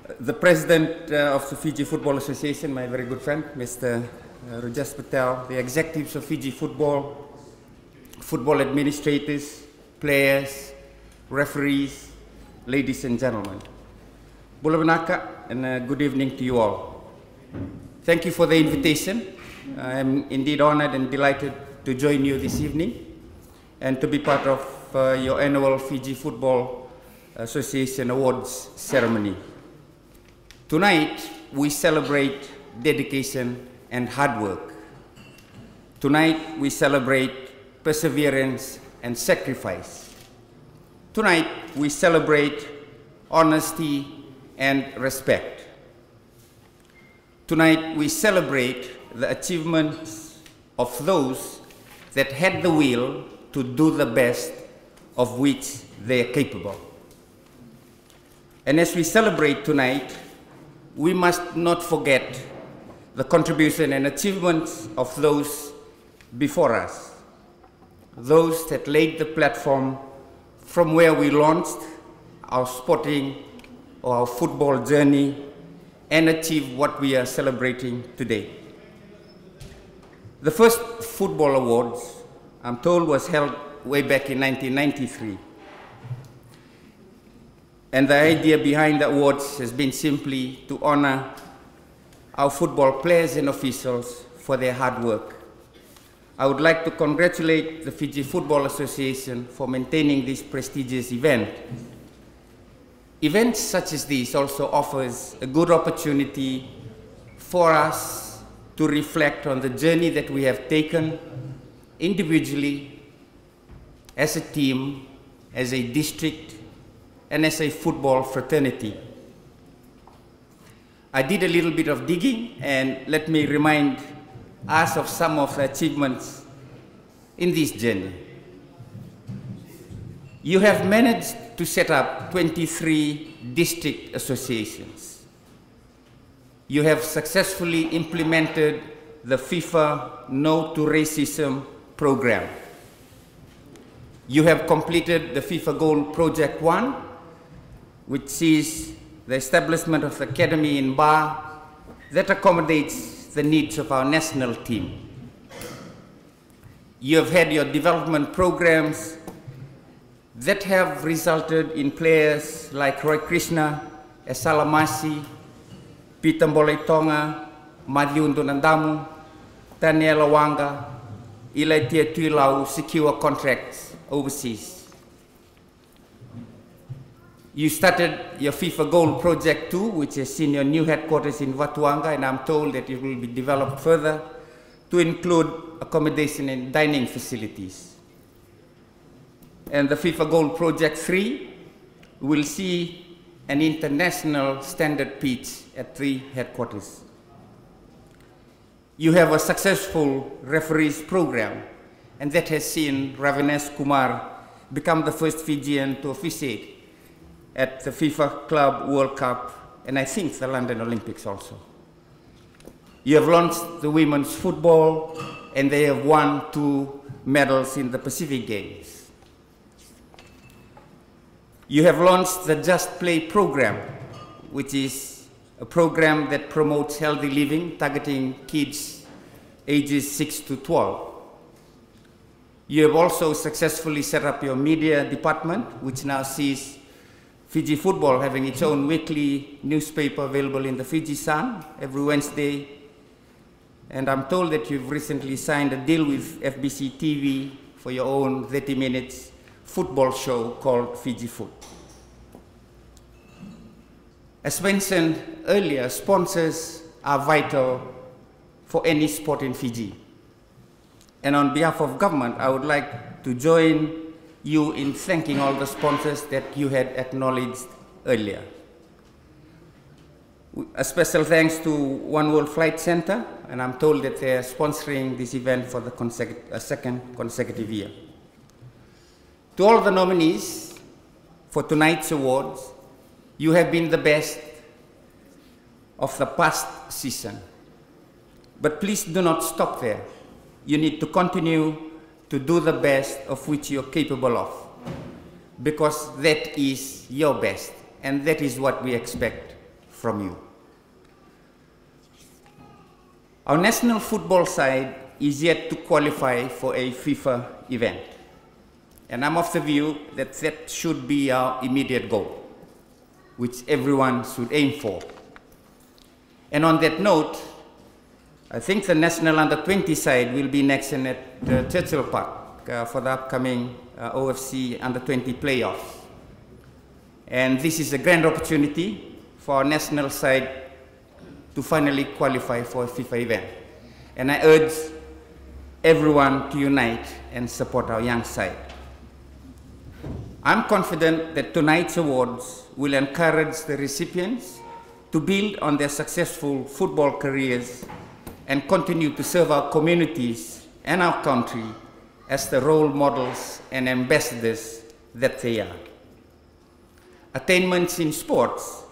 The President of the Fiji Football Association, my very good friend, Mr. Rajesh Patel, the executives of Fiji Football, football administrators, players, referees, ladies and gentlemen. Bula Banaka, and good evening to you all. Thank you for the invitation. I am indeed honored and delighted to join you this evening and to be part of your annual Fiji Football Association Awards ceremony. Tonight, we celebrate dedication and hard work. Tonight, we celebrate perseverance and sacrifice. Tonight, we celebrate honesty and respect. Tonight, we celebrate the achievements of those that had the will to do the best of which they are capable. And as we celebrate tonight, we must not forget the contribution and achievements of those before us, those that laid the platform from where we launched our sporting or our football journey and achieved what we are celebrating today. The first football awards, I'm told, was held way back in 1993. And the idea behind the awards has been simply to honor our football players and officials for their hard work. I would like to congratulate the Fiji Football Association for maintaining this prestigious event. Events such as these also offers a good opportunity for us to reflect on the journey that we have taken individually, as a team, as a district, and as a football fraternity. I did a little bit of digging, and let me remind us of some of the achievements in this journey. You have managed to set up 23 district associations. You have successfully implemented the FIFA No to Racism program. You have completed the FIFA Goal Project 1, which sees the establishment of the academy in Ba that accommodates the needs of our national team. You have had your development programs that have resulted in players like Roy Krishna, Esalamasi, Peter Mbolei-Tonga, Mathieu Ndunandamu, Daniela Wanga, Ilaitia Tuilau secure contracts overseas. You started your FIFA Goal Project 2, which has seen your new headquarters in Watuanga, and I'm told that it will be developed further to include accommodation and dining facilities. And the FIFA Goal Project 3 will see an international standard pitch at 3 headquarters. You have a successful referees program, and that has seen Ravinesh Kumar become the first Fijian to officiate at the FIFA Club World Cup, and I think the London Olympics also. You have launched the women's football, and they have won 2 medals in the Pacific Games. You have launched the Just Play program, which is a program that promotes healthy living, targeting kids ages 6 to 12. You have also successfully set up your media department, which now sees Fiji Football having its own weekly newspaper available in the Fiji Sun every Wednesday. And I'm told that you've recently signed a deal with FBC TV for your own 30 minutes football show called Fiji Foot. As mentioned earlier, sponsors are vital for any sport in Fiji. And on behalf of government, I would like to join you in thanking all the sponsors that you had acknowledged earlier. A special thanks to One World Flight Center, and I'm told that they are sponsoring this event for the second consecutive year. To all the nominees for tonight's awards, you have been the best of the past season. But please do not stop there. You need to continue to do the best of which you're capable of, because that is your best, and that is what we expect from you. Our national football side is yet to qualify for a FIFA event. And I'm of the view that that should be our immediate goal, which everyone should aim for. And on that note, I think the national under-20 side will be next in at Churchill Park for the upcoming OFC under-20 playoffs. And this is a grand opportunity for our national side to finally qualify for a FIFA event. And I urge everyone to unite and support our young side. I'm confident that tonight's awards will encourage the recipients to build on their successful football careers and continue to serve our communities and our country as the role models and ambassadors that they are. Attainments in sports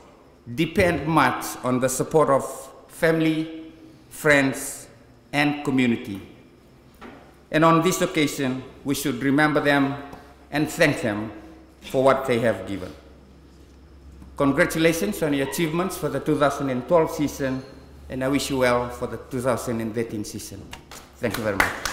depend much on the support of family, friends, and community. And on this occasion, we should remember them and thank them for what they have given. Congratulations on your achievements for the 2012 season, and I wish you well for the 2013 season. Thank you very much.